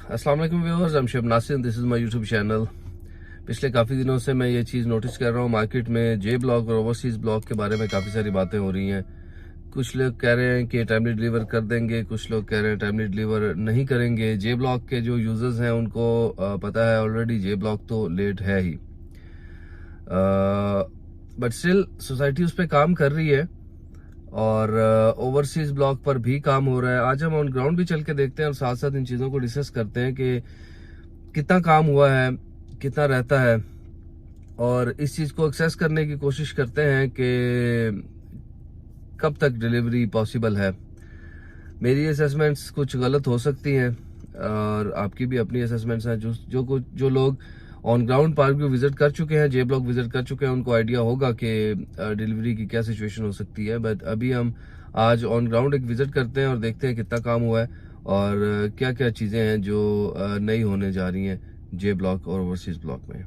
अस्सलाम वालेकुम viewers, I am Shoaib Nasir, this is my YouTube channel. पिछले काफ़ी दिनों से मैं ये चीज़ नोटिस कर रहा हूँ मार्केट में जे ब्लॉक और ओवरसीज़ ब्लॉक के बारे में काफ़ी सारी बातें हो रही हैं। कुछ लोग कह रहे हैं कि टाइमली डिलीवर कर देंगे, कुछ लोग कह रहे हैं टाइमली डिलीवर नहीं करेंगे। जे ब्लॉक के जो यूज़र्स हैं उनको पता है ऑलरेडी जे ब्लॉक तो लेट है ही, बट स्टिल सोसाइटी उस पर काम कर रही है और ओवरसीज ब्लॉक पर भी काम हो रहा है। आज हम ऑन ग्राउंड भी चल के देखते हैं और साथ साथ इन चीज़ों को डिस्कस करते हैं कि कितना काम हुआ है, कितना रहता है, और इस चीज़ को एक्सेस करने की कोशिश करते हैं कि कब तक डिलीवरी पॉसिबल है। मेरी असेसमेंट्स कुछ गलत हो सकती हैं और आपकी भी अपनी असेसमेंट्स हैं। जो लोग ऑन ग्राउंड पार्क भी विजिट कर चुके हैं, जे ब्लॉक विजिट कर चुके हैं, उनको आइडिया होगा कि डिलीवरी की क्या सिचुएशन हो सकती है। बट अभी हम आज ऑन ग्राउंड एक विजिट करते हैं और देखते हैं कितना काम हुआ है और क्या क्या चीज़ें हैं जो नई होने जा रही हैं जे ब्लॉक और ओवरसीज ब्लॉक में।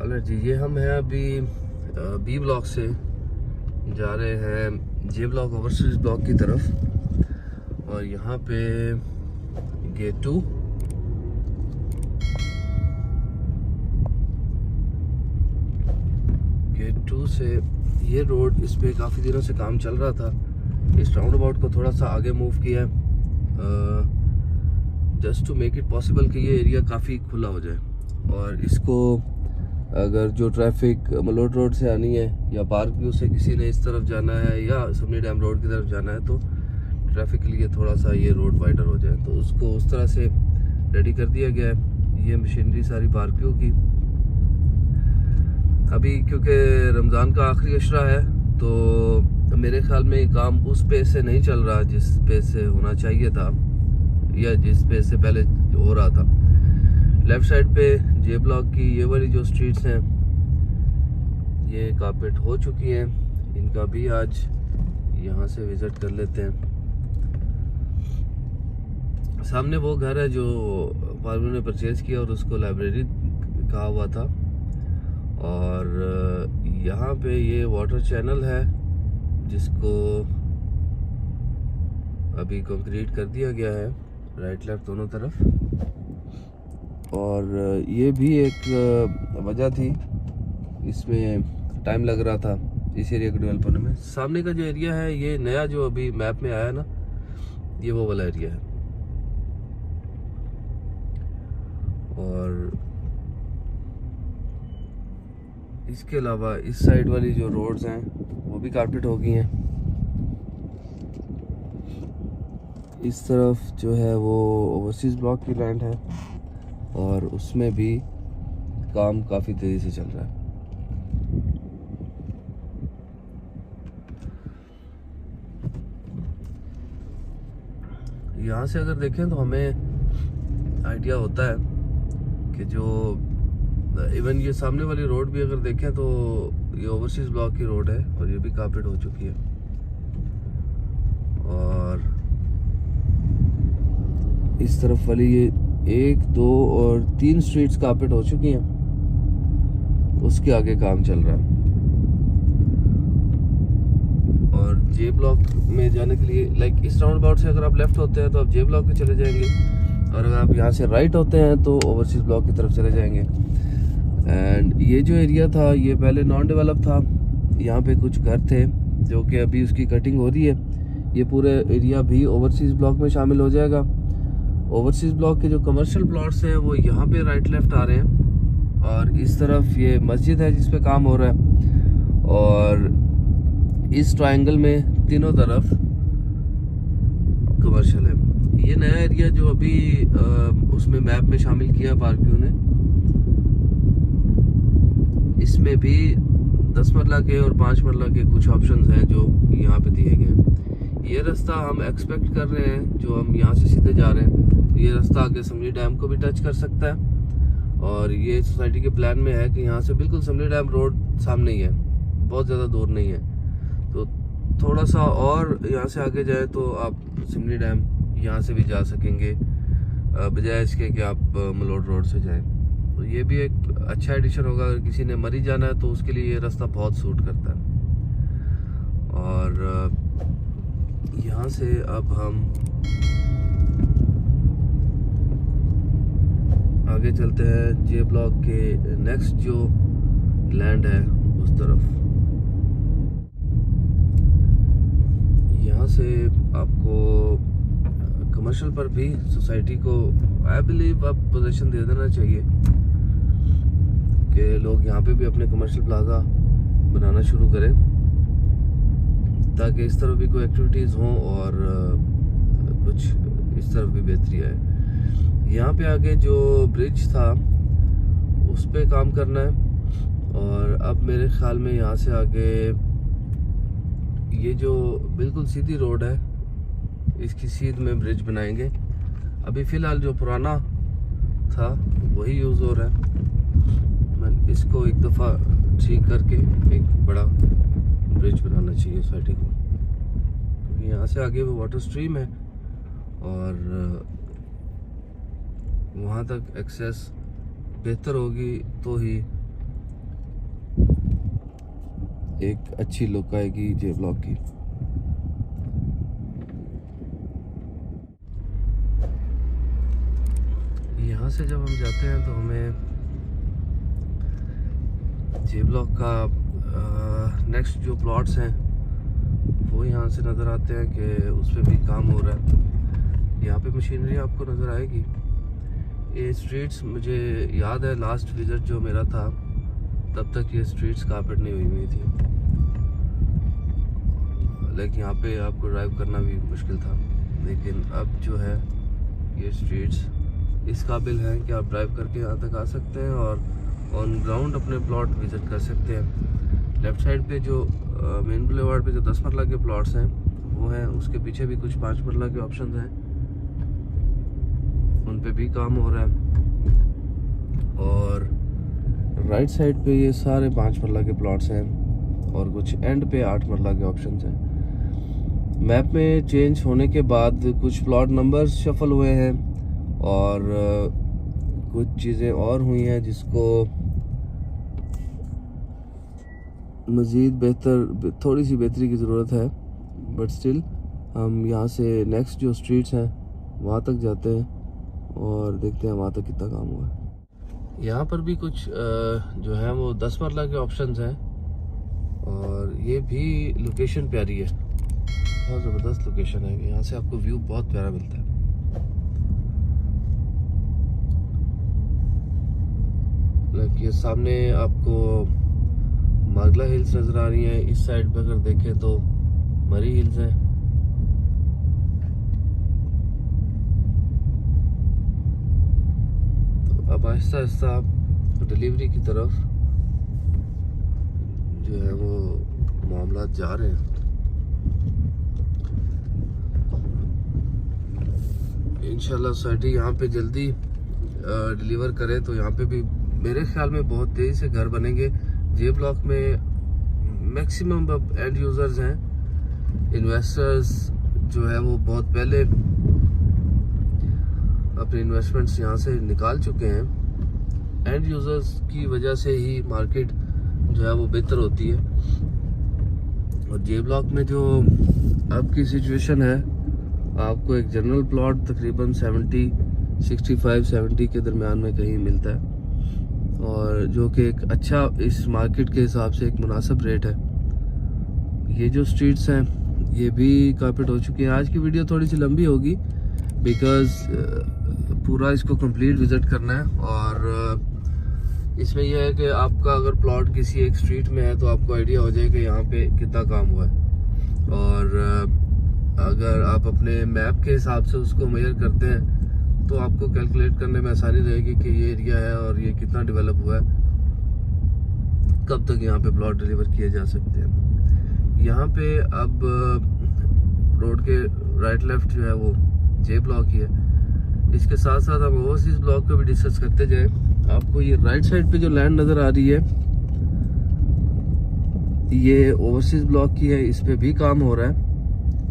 अलर जी, ये हम हैं अभी बी ब्लॉक से जा रहे हैं जे ब्लॉक ओवरसीज ब्लॉक की तरफ और यहाँ पे गेट 2 से ये रोड, इस पे काफ़ी दिनों से काम चल रहा था। इस राउंड अबाउट को थोड़ा सा आगे मूव किया है just to make it possible कि ये एरिया काफ़ी खुला हो जाए। और इसको अगर जो ट्रैफिक मलोट रोड से आनी है या पार्क व्यू से किसी ने इस तरफ जाना है या समनी डैम रोड की तरफ जाना है तो ट्रैफिक के लिए थोड़ा सा ये रोड वाइडर हो जाए, तो उसको उस तरह से रेडी कर दिया गया है। ये मशीनरी सारी पार्क व्यू की अभी, क्योंकि रमज़ान का आखिरी अशरा है तो मेरे ख्याल में काम उस पेस से नहीं चल रहा जिस पेस से होना चाहिए था या जिस पेस से पहले हो रहा था। लेफ़्ट साइड पे जे ब्लॉक की ये वाली जो स्ट्रीट्स हैं ये कारपेट हो चुकी हैं, इनका भी आज यहाँ से विज़िट कर लेते हैं। सामने वो घर है जो फार्मर ने परचेज़ किया और उसको लाइब्रेरी कहा हुआ था, और यहाँ पे ये वाटर चैनल है जिसको अभी कंक्रीट कर दिया गया है राइट लेफ्ट दोनों तरफ। और ये भी एक वजह थी, इसमें टाइम लग रहा था इस एरिया को डेवलप होने में। सामने का जो एरिया है ये नया जो अभी मैप में आया ना, ये वो वाला एरिया है। और इसके अलावा इस साइड वाली जो रोड्स हैं वो भी कारपेट हो गई हैं। इस तरफ जो है वो ओवरसीज ब्लॉक की लैंड है और उसमें भी काम काफ़ी तेज़ी से चल रहा है। यहाँ से अगर देखें तो हमें आइडिया होता है कि जो इवन ये सामने वाली रोड भी अगर देखें तो ये ओवरसीज ब्लॉक की रोड है और ये भी कारपेट हो चुकी है। और इस तरफ वाली ये 1, 2 और 3 स्ट्रीट्स कारपेट हो चुकी हैं, उसके आगे काम चल रहा है। और जे ब्लॉक में जाने के लिए लाइक इस राउंड अबाउट से अगर आप लेफ्ट होते हैं तो आप जे ब्लॉक में चले जाएंगे, और अगर आप यहाँ से राइट होते हैं तो ओवरसीज ब्लॉक की तरफ चले जाएंगे। एंड ये जो एरिया था ये पहले नॉन डेवलप था, यहाँ पे कुछ घर थे जो कि अभी उसकी कटिंग हो रही है। ये पूरे एरिया भी ओवरसीज ब्लॉक में शामिल हो जाएगा। ओवरसीज ब्लॉक के जो कमर्शियल प्लॉट्स हैं वो यहाँ पे राइट लेफ्ट आ रहे हैं, और इस तरफ ये मस्जिद है जिस पे काम हो रहा है, और इस ट्रायंगल में तीनों तरफ कमर्शियल है। ये नया एरिया जो अभी उसमें मैप में शामिल किया पार्क व्यू ने, इसमें भी 10 मरला के और 5 मरला के कुछ ऑप्शंस हैं जो यहाँ पे दिए गए हैं। ये रास्ता हम एक्सपेक्ट कर रहे हैं, जो हम यहाँ से सीधे जा रहे हैं तो ये रास्ता आगे समली डैम को भी टच कर सकता है। और ये सोसाइटी के प्लान में है कि यहाँ से बिल्कुल समली डैम रोड सामने ही है, बहुत ज़्यादा दूर नहीं है, तो थोड़ा सा और यहाँ से आगे जाए तो आप समली डैम यहाँ से भी जा सकेंगे बजाय इसके कि आप मलोट रोड से जाएं। तो ये भी एक अच्छा एडिशन होगा। अगर किसी ने मरी जाना है तो उसके लिए ये रास्ता बहुत सूट करता है। और यहाँ से अब हम आगे चलते हैं जे ब्लॉक के नेक्स्ट जो लैंड है उस तरफ। यहाँ से आपको कमर्शियल पर भी सोसाइटी को आई बिलीव अब पोजीशन दे देना चाहिए कि लोग यहाँ पे भी अपने कमर्शियल प्लाजा बनाना शुरू करें, ताकि इस तरफ भी कोई एक्टिविटीज़ हों और कुछ इस तरफ भी बेहतरी आए। यहाँ पे आगे जो ब्रिज था उस पे काम करना है, और अब मेरे ख्याल में यहाँ से आगे ये जो बिल्कुल सीधी रोड है इसकी सीध में ब्रिज बनाएंगे। अभी फ़िलहाल जो पुराना था वही यूज़ हो रहा है। मैं इसको एक दफ़ा ठीक करके एक बड़ा ब्रिज बनाना चाहिए सोसाइटी को, क्योंकि यहाँ से आगे वो वाटर स्ट्रीम है और वहाँ तक एक्सेस बेहतर होगी तो ही एक अच्छी लुक आएगी जे ब्लॉक की। यहाँ से जब हम जाते हैं तो हमें जे ब्लॉक का नेक्स्ट जो प्लॉट्स हैं वो यहाँ से नज़र आते हैं कि उस पर भी काम हो रहा है। यहाँ पे मशीनरी आपको नज़र आएगी। ये स्ट्रीट्स मुझे याद है लास्ट विज़िट जो मेरा था तब तक ये स्ट्रीट्स कारपेट नहीं हुई थी, लेकिन यहाँ पे आपको ड्राइव करना भी मुश्किल था। लेकिन अब जो है ये स्ट्रीट्स इस काबिल हैं कि आप ड्राइव करके यहाँ तक आ सकते हैं और ऑन ग्राउंड अपने प्लॉट विज़िट कर सकते हैं। लेफ़्ट साइड पे जो मेन बुलेवार्ड पे जो 10 मरला के प्लॉट्स हैं वो हैं, उसके पीछे भी कुछ 5 मरला के ऑप्शन हैं, उन पे भी काम हो रहा है। और राइट साइड पे ये सारे 5 मरला के प्लॉट्स हैं और कुछ एंड पे 8 मरला के ऑप्शंस हैं। मैप में चेंज होने के बाद कुछ प्लॉट नंबर्स शफल हुए हैं और कुछ चीज़ें और हुई हैं जिसको मज़ीद बेहतर थोड़ी सी बेहतरी की ज़रूरत है। बट स्टिल हम यहाँ से नेक्स्ट जो स्ट्रीट्स हैं वहाँ तक जाते हैं और देखते हैं वहाँ तक कितना काम हुआ है। यहाँ पर भी कुछ जो है वो 10 मरला के ऑप्शंस हैं और ये भी लोकेशन प्यारी है, बहुत ज़बरदस्त लोकेशन है। यहाँ से आपको व्यू बहुत प्यारा मिलता है। ये सामने आपको मार्गला हिल्स नज़र आ रही हैं। इस साइड पर अगर देखें तो मरी हिल्स हैं। तो अब आहिस्ता आहिस्ता डिलीवरी की तरफ जो है वो मामला जा रहे हैं। इंशाल्लाह सोसाइटी यहाँ पे जल्दी डिलीवर करे तो यहाँ पे भी मेरे ख्याल में बहुत तेज़ी से घर बनेंगे। जे ब्लॉक में मैक्सिमम अब एंड यूज़र्स हैं, इन्वेस्टर्स जो है वो बहुत पहले अपने इन्वेस्टमेंट्स यहाँ से निकाल चुके हैं। एंड यूज़र्स की वजह से ही मार्केट जो है वो बेहतर होती है। और जे ब्लॉक में जो अब की सिचुएशन है, आपको एक जनरल प्लॉट तकरीबन 65-70 के दरमियान में कहीं मिलता है, और जो कि एक अच्छा इस मार्केट के हिसाब से एक मुनासिब रेट है। ये जो स्ट्रीट्स हैं ये भी कारपेट हो चुकी हैं। आज की वीडियो थोड़ी सी लंबी होगी बिकॉज़ पूरा इसको कंप्लीट विज़िट करना है, और इसमें यह है कि आपका अगर प्लॉट किसी एक स्ट्रीट में है तो आपको आइडिया हो जाए कि यहाँ पे कितना काम हुआ है। और अगर आप अपने मैप के हिसाब से उसको मेजर करते हैं तो आपको कैलकुलेट करने में आसानी रहेगी कि ये एरिया है और ये कितना डेवलप हुआ है, कब तक यहाँ पे प्लॉट डिलीवर किए जा सकते हैं। यहाँ पे अब रोड के राइट लेफ्ट जो है वो जे ब्लॉक ही है। इसके साथ साथ हम ओवरसीज ब्लॉक को भी डिस्कस करते जाए। आपको ये राइट साइड पे जो लैंड नज़र आ रही है ये ओवरसीज ब्लॉक की है, इस पे भी काम हो रहा है।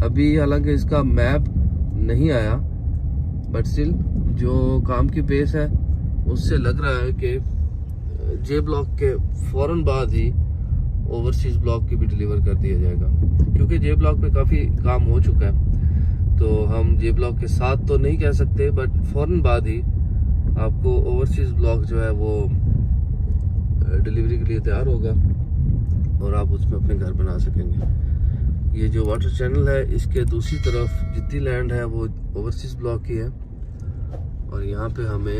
अभी हालांकि इसका मैप नहीं आया, बट स्टिल जो काम की पेस है उससे लग रहा है कि जे ब्लॉक के फौरन बाद ही ओवरसीज ब्लॉक की भी डिलीवर कर दिया जाएगा, क्योंकि जे ब्लॉक पे काफ़ी काम हो चुका है। तो हम जे ब्लॉक के साथ तो नहीं कह सकते, बट फौरन बाद ही आपको ओवरसीज ब्लॉक जो है वो डिलीवरी के लिए तैयार होगा और आप उसमें अपने घर बना सकेंगे। ये जो वाटर चैनल है इसके दूसरी तरफ जितनी लैंड है वो ओवरसीज ब्लॉक की है और यहाँ पे हमें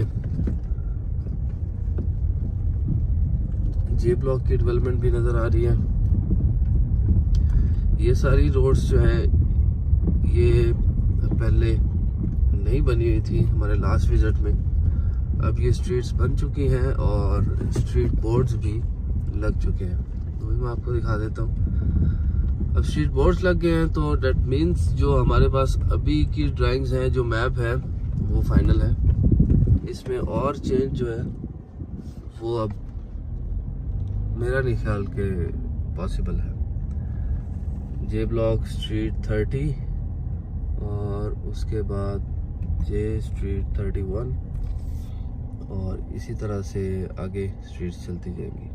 जे ब्लॉक की डेवलपमेंट भी नज़र आ रही है। ये सारी रोड्स जो हैं ये पहले नहीं बनी हुई थी हमारे लास्ट विजिट में। अब ये स्ट्रीट्स बन चुकी हैं और स्ट्रीट बोर्ड्स भी लग चुके हैं, तो भी मैं आपको दिखा देता हूँ। अब स्ट्रीट बोर्ड्स लग गए हैं तो डेट मीन्स जो हमारे पास अभी की ड्राइंग्स हैं, जो मैप है वो फाइनल है। इसमें और चेंज जो है वो अब मेरा नहीं ख्याल के पॉसिबल है। जे ब्लॉक स्ट्रीट 30 और उसके बाद जे स्ट्रीट 31 और इसी तरह से आगे स्ट्रीट्स चलती जाएंगी।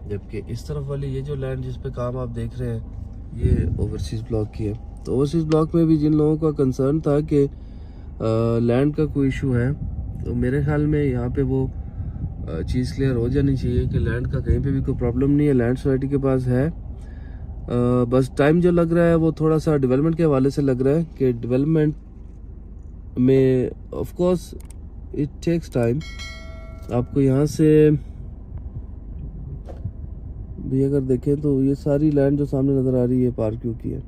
जबकि इस तरफ वाली ये जो लैंड जिस पे काम आप देख रहे हैं ये ओवरसीज ब्लॉक की है। तो ओवरसीज ब्लॉक में भी जिन लोगों का कंसर्न था कि लैंड का कोई इशू है, तो मेरे ख्याल में यहाँ पे वो चीज़ क्लियर हो जानी चाहिए कि लैंड का कहीं पे भी कोई प्रॉब्लम नहीं है, लैंड सोसाइटी के पास है। बस टाइम जो लग रहा है वो थोड़ा सा डेवलपमेंट के हवाले से लग रहा है कि डेवलपमेंट में of course it takes time. आपको यहाँ से भी अगर देखें तो ये सारी लैंड जो सामने नज़र आ रही है पार्क व्यू की है।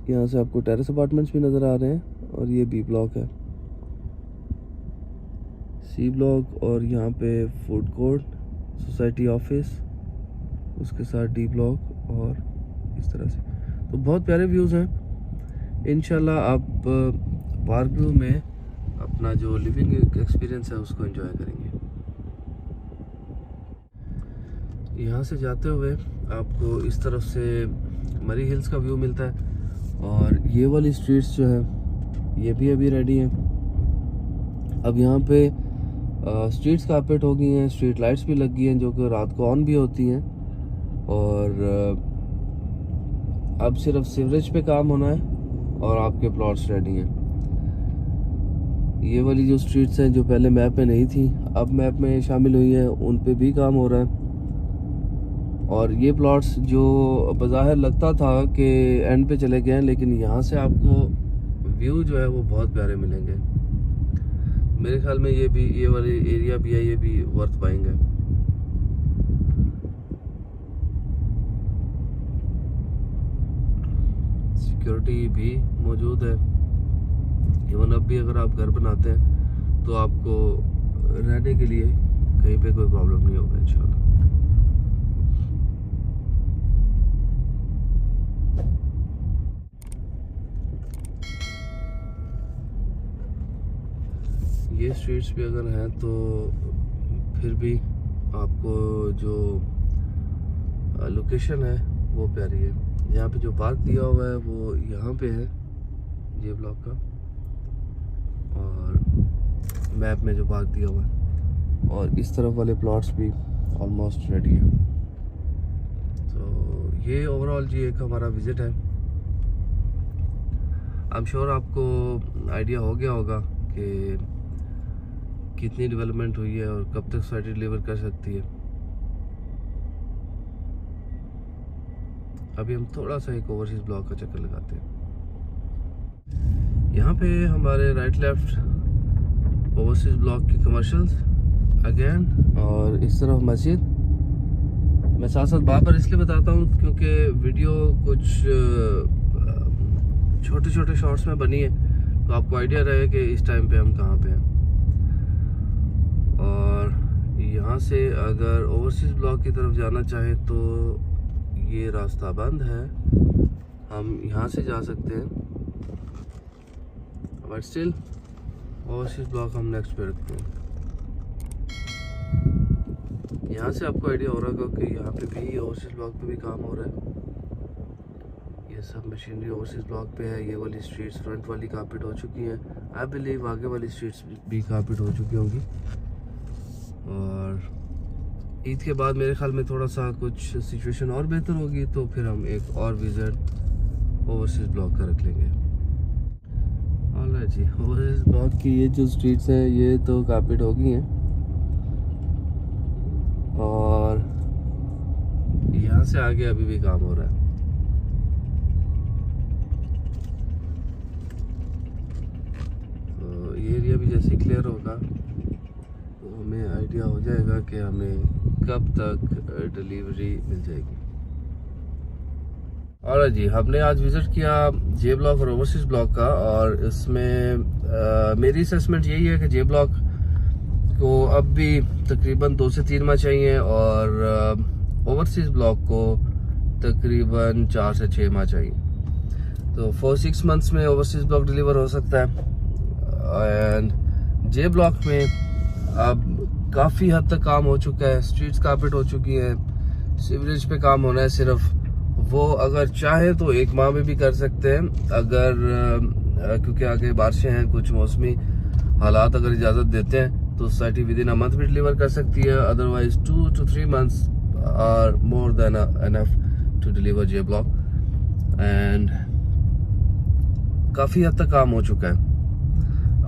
यहाँ से आपको टेरेस अपार्टमेंट्स भी नज़र आ रहे हैं और ये बी ब्लॉक है, सी ब्लॉक और यहाँ पे फूड कोर्ट, सोसाइटी ऑफिस, उसके साथ डी ब्लॉक और इस तरह से। तो बहुत प्यारे व्यूज़ हैं। इंशाल्लाह आप पार्क व्यू में अपना जो लिविंग एक्सपीरियंस है उसको एंजॉय करेंगे। यहाँ से जाते हुए आपको इस तरफ से मरी हिल्स का व्यू मिलता है और ये वाली स्ट्रीट्स जो है ये भी अभी रेडी हैं। अब यहाँ पे स्ट्रीट्स कारपेट हो गई हैं, स्ट्रीट लाइट्स भी लग गई हैं जो कि रात को ऑन भी होती हैं और अब सिर्फ सीवरेज पे काम होना है और आपके प्लॉट्स रेडी हैं। ये वाली जो स्ट्रीट्स हैं जो पहले मैप में नहीं थी अब मैप में शामिल हुई हैं, उन पे भी काम हो रहा है। और ये प्लॉट्स जो बज़ाहिर लगता था कि एंड पे चले गए हैं, लेकिन यहाँ से आपको व्यू जो है वो बहुत प्यारे मिलेंगे। मेरे ख्याल में ये वाली एरिया भी है, ये भी वर्थ बाइंग है। सिक्योरिटी भी मौजूद है। इवन अब भी अगर आप घर बनाते हैं तो आपको रहने के लिए कहीं पे कोई प्रॉब्लम नहीं होगा इंशाल्लाह। ये स्ट्रीट्स भी अगर हैं तो फिर भी आपको जो लोकेशन है वो प्यारी है। यहाँ पे जो पार्क दिया हुआ है वो यहाँ पे है जे ब्लॉक का और मैप में जो पार्क दिया हुआ है, और इस तरफ वाले प्लॉट्स भी ऑलमोस्ट रेडी है। तो ये ओवरऑल जी एक हमारा विजिट है। आई एम श्योर आपको आइडिया हो गया होगा कि कितनी डेवलपमेंट हुई है और कब तक सोसाइटी डिलीवर कर सकती है। अभी हम थोड़ा सा एक ओवरसीज ब्लॉक का चक्कर लगाते हैं। यहाँ पे हमारे राइट लेफ्ट ओवरसीज ब्लॉक की कमर्शियल्स अगेन और इस तरफ मस्जिद। मैं साथ साथ बार बार इसलिए बताता हूँ क्योंकि वीडियो कुछ छोटे छोटे शॉर्ट्स में बनी है तो आपको आइडिया रहे कि इस टाइम पे हम कहाँ पे हैं। और यहाँ से अगर ओवरसीज ब्लॉक की तरफ जाना चाहें तो ये रास्ता बंद है, हम यहाँ से जा सकते हैं, बट स्टिल ओवरसीज ब्लॉक हम नेक्स्ट पे रखते हैं। यहाँ से आपको आइडिया हो रहा होगा कि यहाँ पे भी ओवरसीज ब्लॉक पे भी काम हो रहा है। ये सब मशीनरी ओवरसीज ब्लॉक पे है। ये वाली स्ट्रीट्स फ्रंट वाली कारपेट हो चुकी हैं। आई बिलीव आगे वाली स्ट्रीट्स भी कारपेट हो चुकी होंगी। और ईद के बाद मेरे ख्याल में थोड़ा सा कुछ सिचुएशन और बेहतर होगी तो फिर हम एक और विजिट ओवरसीज ब्लॉक का रख लेंगे। ऑलराइट। और जी ओवरसीज ब्लॉक की ये जो स्ट्रीट्स हैं ये तो कारपेट हो गई हैं और यहाँ से आगे अभी भी काम हो रहा है। तो ये एरिया भी जैसे क्लियर होगा तो हमें आइडिया हो जाएगा कि हमें कब तक डिलीवरी मिल जाएगी। और जी हमने आज विजिट किया जे ब्लॉक और ओवरसीज ब्लॉक का, और इसमें मेरी असेसमेंट यही है कि जे ब्लॉक को अब भी तकरीबन 2 से 3 माह चाहिए और ओवरसीज ब्लॉक को तकरीबन 4 से 6 माह चाहिए। तो 4-6 मंथ्स में ओवरसीज ब्लॉक डिलीवर हो सकता है। एंड जे ब्लॉक में अब काफ़ी हद तक काम हो चुका है, स्ट्रीट्स कारपेट हो चुकी हैं, सीवरेज पे काम होना है सिर्फ। वो अगर चाहे तो 1 माह में भी कर सकते हैं अगर क्योंकि आगे बारिशें हैं, कुछ मौसमी हालात अगर इजाज़त देते हैं तो society within a month भी डिलीवर कर सकती है। Otherwise 2 to 3 months are more than enough to deliver J block. And काफ़ी हद तक काम हो चुका है।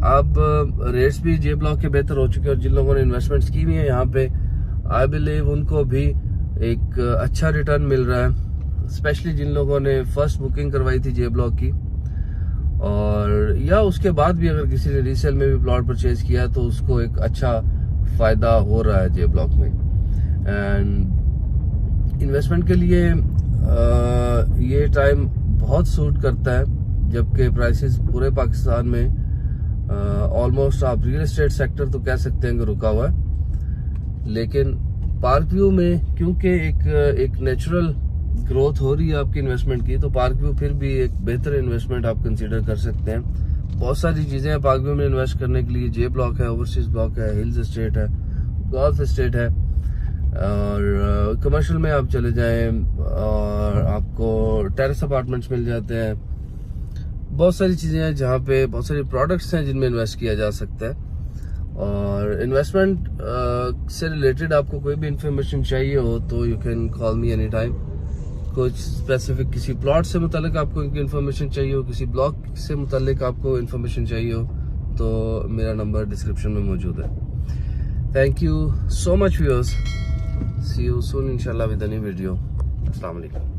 अब रेट्स भी जे ब्लॉक के बेहतर हो चुके हैं और जिन लोगों ने इन्वेस्टमेंट्स की हुई है यहाँ पे आई बिलीव उनको भी एक अच्छा रिटर्न मिल रहा है, स्पेशली जिन लोगों ने फर्स्ट बुकिंग करवाई थी जे ब्लॉक की, और या उसके बाद भी अगर किसी ने रीसेल में भी प्लॉट परचेज किया तो उसको एक अच्छा फायदा हो रहा है जे ब्लॉक में। एंड इन्वेस्टमेंट के लिए ये टाइम बहुत सूट करता है, जबकि प्राइसेस पूरे पाकिस्तान में ऑलमोस्ट आप रियल एस्टेट सेक्टर तो कह सकते हैं कि रुका हुआ है, लेकिन पार्क व्यू में क्योंकि एक नेचुरल ग्रोथ हो रही है आपकी इन्वेस्टमेंट की, तो पार्क व्यू फिर भी एक बेहतर इन्वेस्टमेंट आप कंसीडर कर सकते हैं। बहुत सारी चीज़ें हैं पार्क व्यू में इन्वेस्ट करने के लिए, जे ब्लॉक है, ओवरसीज ब्लॉक है, हिल्स एस्टेट है, गोल्फ एस्टेट है, और कमर्शियल में आप चले जाएं और आपको टेरेस अपार्टमेंट्स मिल जाते हैं। बहुत सारी चीज़ें हैं जहाँ पे बहुत सारे प्रोडक्ट्स हैं जिनमें इन्वेस्ट किया जा सकता है। और इन्वेस्टमेंट से रिलेटेड आपको कोई भी इंफॉर्मेशन चाहिए हो तो you can call me any time. कुछ स्पेसिफिक किसी प्लॉट से मुतालिक आपको इन्फॉर्मेशन चाहिए हो, किसी ब्लॉक से मुतालिक आपको इन्फॉर्मेशन चाहिए हो, तो मेरा नंबर डिस्क्रिप्शन में मौजूद है। Thank you so much viewers, see you soon इंशाल्लाह विद अ न्यू वीडियो। अस्सलाम वालेकुम।